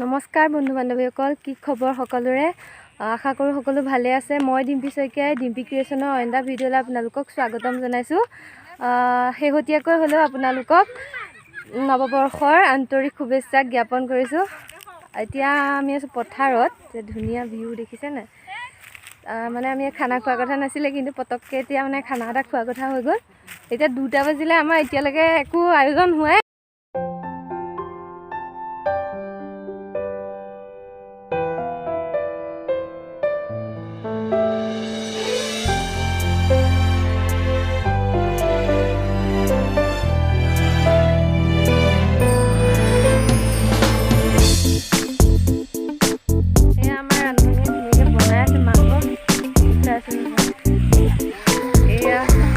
নমস্কাৰ বন্ধু বান্ধৱীসকল, কি খবৰ সকলোৰে? আশা কৰোঁ সকলো ভালে আছে। মই ডিম্পী শইকীয়াই ডিম্পী ক্ৰিয়েশ্যনৰ অইন এটা ভিডিঅ'লৈ আপোনালোকক স্বাগতম জনাইছোঁ। শেহতীয়াকৈ হ'লেও আপোনালোকক নৱবৰ্ষৰ আন্তৰিক শুভেচ্ছা জ্ঞাপন কৰিছোঁ। এতিয়া আমি আছোঁ পথাৰত, ধুনীয়া ভিউ দেখিছে নাই? মানে আমি খানা খোৱাৰ কথা নাছিলে, কিন্তু পটককৈ এতিয়া মানে খানা এটা খোৱাৰ কথা হৈ গ'ল। এতিয়া 2টা বাজিলে, আমাৰ এতিয়ালৈকে একো আয়োজন হোৱাই।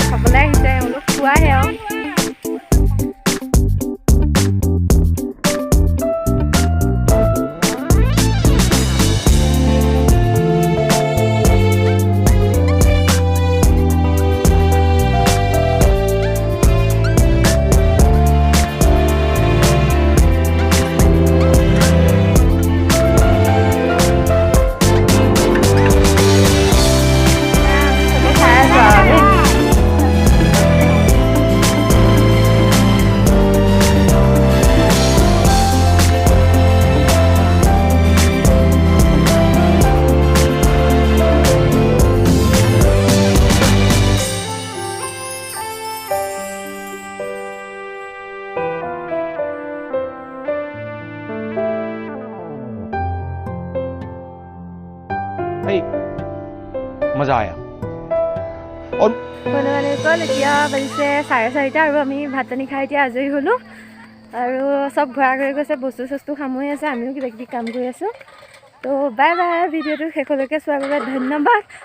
খাবলৈ আহিছে এওঁলোক, খোৱাহে আৰু मजा आया और এতিয়া বাজিছে 4:30 আৰু আমি ভাত পানী খাই এতিয়া আজৰি হ'লোঁ আৰু চব ঘৰা ঘৰি গৈছে, বস্তু চস্তু সামৰি আছে, আমিও কিবা কিবি কাম কৰি আছোঁ। তো বাই বাই, ভিডিঅ'টো শেষলৈকে চোৱাৰ বাবে ধন্যবাদ।